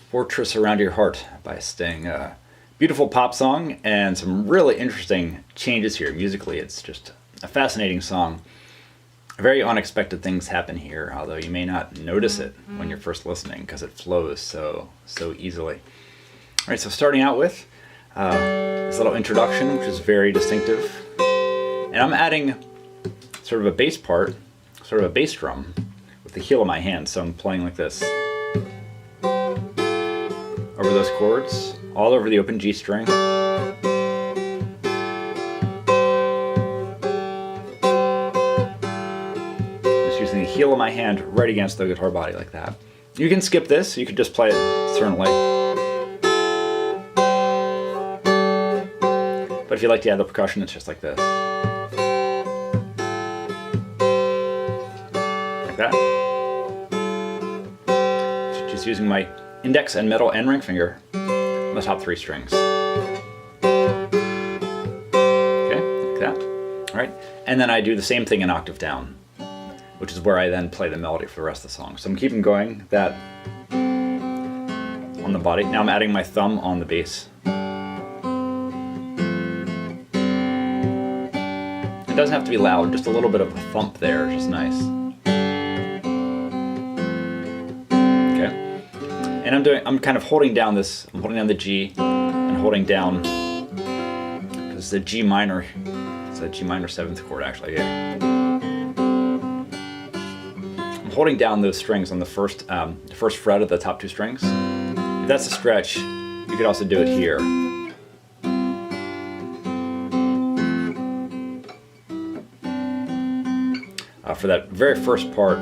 Fortress Around Your Heart by Sting. Beautiful pop song and some really interesting changes here musically. It's just a fascinating song. Very unexpected things happen here, although you may not notice it when you're first listening because it flows so easily. All right, so starting out with this little introduction, which is very distinctive. And I'm adding sort of a bass part, sort of a bass drum with the heel of my hand. So I'm playing like this. Over those chords, all over the open G string. Just using the heel of my hand right against the guitar body like that. You can skip this, you could just play it certainly. But if you like to add the percussion, it's just like this. Like that. Just using my index and middle and ring finger on the top 3 strings. Okay, like that. All right, and then I do the same thing an octave down, which is where I then play the melody for the rest of the song. So I'm keeping going that on the body. Now I'm adding my thumb on the bass. It doesn't have to be loud, just a little bit of a thump there, which is nice. And I'm kind of holding down this, I'm holding down the G and holding down, because the G minor, it's a G minor 7th chord actually. I'm holding down those strings on the first fret of the top 2 strings. If that's a stretch, you could also do it here. For that very first part,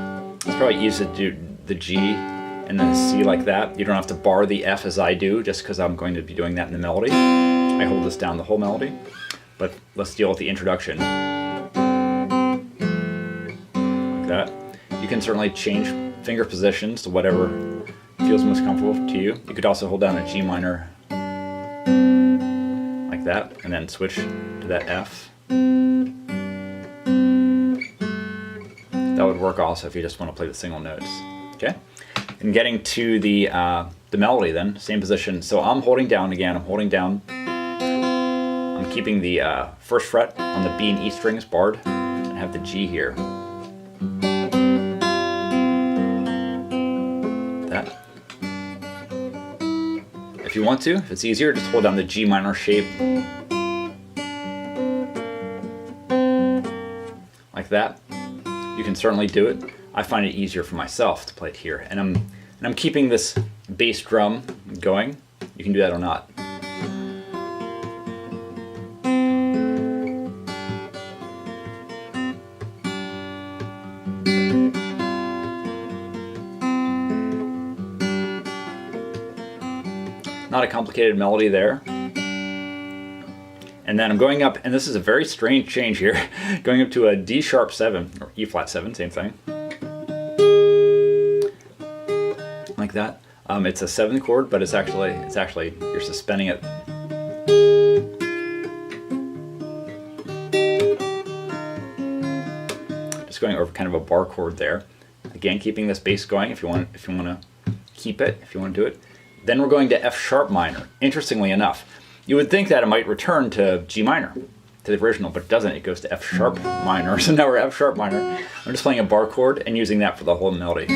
it's probably easy to do the G and then a C like that. You don't have to bar the F as I do, just because I'm going to be doing that in the melody. I hold this down the whole melody, but let's deal with the introduction. Like that. You can certainly change finger positions to whatever feels most comfortable to you. You could also hold down a G minor like that, and then switch to that F. That would work also if you just want to play the single notes. Okay? And getting to the melody then, same position. So I'm holding down again, I'm holding down. I'm keeping the first fret on the B and E strings barred, and have the G here. That. If you want to, if it's easier, just hold down the G minor shape. Like that. You can certainly do it. I find it easier for myself to play it here, and I'm keeping this bass drum going. You can do that or not. Not a complicated melody there. And then I'm going up, and this is a very strange change here, going up to a D sharp 7 or E flat 7, same thing. Like that. It's a 7th chord, but it's actually you're suspending it. Just going over kind of a bar chord there. Again, keeping this bass going if you want to keep it, if you want to do it. Then we're going to F sharp minor. Interestingly enough, you would think that it might return to G minor, to the original, but it doesn't. It goes to F sharp minor. So now we're F sharp minor. I'm just playing a bar chord and using that for the whole melody.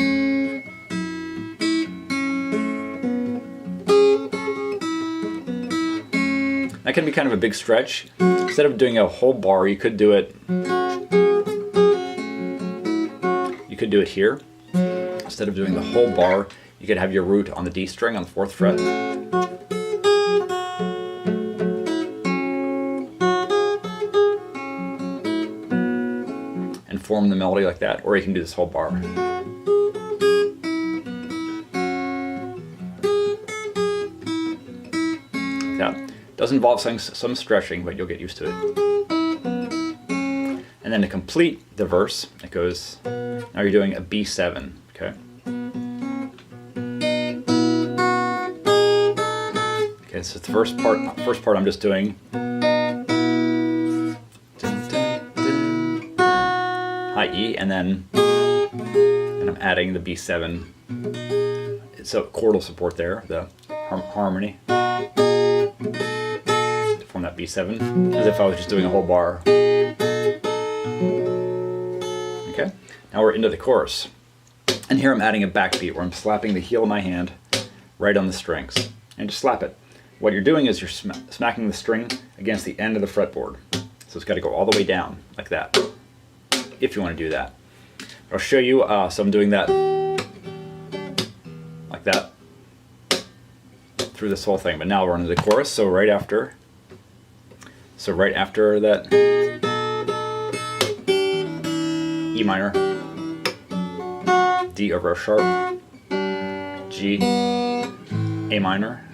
That can be kind of a big stretch. Instead of doing a whole bar, you could do it here. Instead of doing the whole bar, you could have your root on the D string on the 4th fret. And form the melody like that, or you can do this whole bar. Like that. Does involve some stretching, but you'll get used to it. And then to complete the verse, it goes, now you're doing a B7, okay? Okay, so the first part I'm just doing high E, and then I'm adding the B7. so chordal support there, the harmony, to form that B7, as if I was just doing a whole bar. Okay, now we're into the chorus. And here I'm adding a backbeat where I'm slapping the heel of my hand right on the strings. And just slap it. What you're doing is you're smacking the string against the end of the fretboard. So it's got to go all the way down, like that, if you want to do that. I'll show you, so I'm doing that like that through this whole thing. But now we're into the chorus, so right after that E minor, D over a sharp, G, A minor,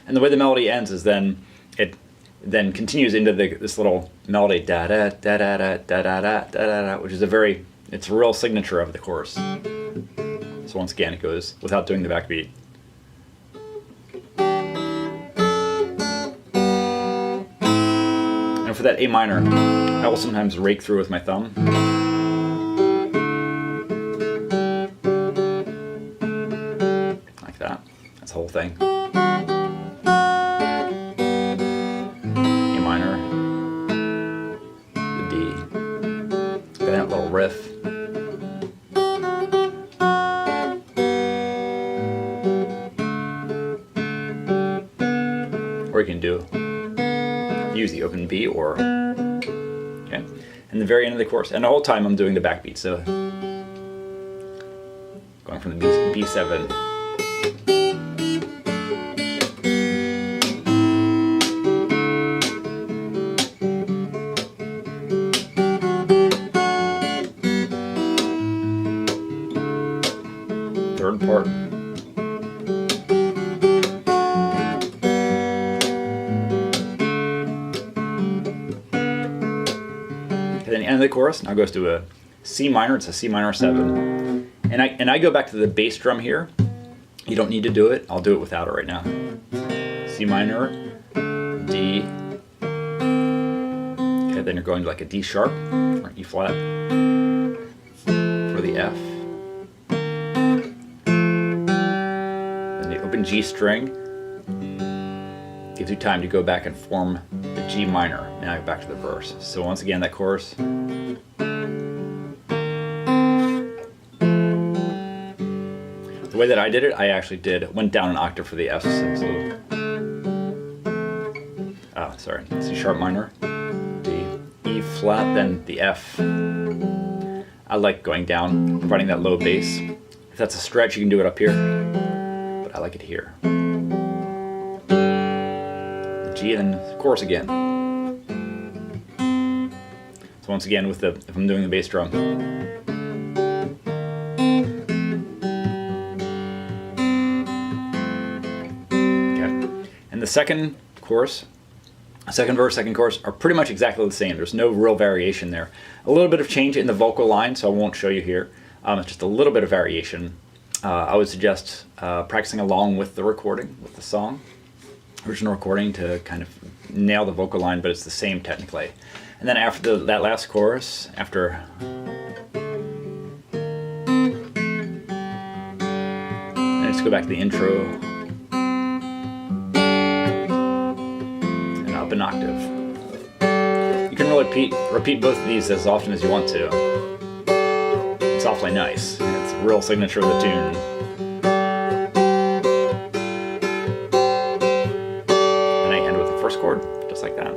and the way the melody ends is then it then continues into this little melody, da da da da da da da da da da, which is it's a real signature of the chorus. So once again, it goes without doing the backbeat. And for that A minor, I will sometimes rake through with my thumb. Like that. That's the whole thing. A minor, the D, got that little riff. Or you can use the open B, or okay, and the very end of the chorus, and the whole time I'm doing the backbeat. So going from the B7. Third part. Then the end of the chorus now goes to a C minor. It's a C minor 7, and I go back to the bass drum here. You don't need to do it. I'll do it without it right now. C minor, D. Okay, then you're going to like a D sharp or E flat for the F. Then the open G string gives you time to go back and form the G minor. Now back to the verse. So once again, that chorus. The way that I did it, I actually went down an octave for the F. Sorry, C sharp minor, D, E flat, then the F. I like going down, providing that low bass. If that's a stretch, you can do it up here, but I like it here. G, and then chorus again. So once again, if I'm doing the bass drum. Okay. And the second chorus, second verse, second chorus are pretty much exactly the same. There's no real variation there. A little bit of change in the vocal line, so I won't show you here. It's just a little bit of variation. I would suggest practicing along with the recording, with the song. Original recording to kind of nail the vocal line, but it's the same technically. And then after that last chorus, and just go back to the intro and up an octave. You can really repeat both of these as often as you want to. It's awfully nice, and it's a real signature of the tune. First chord, just like that.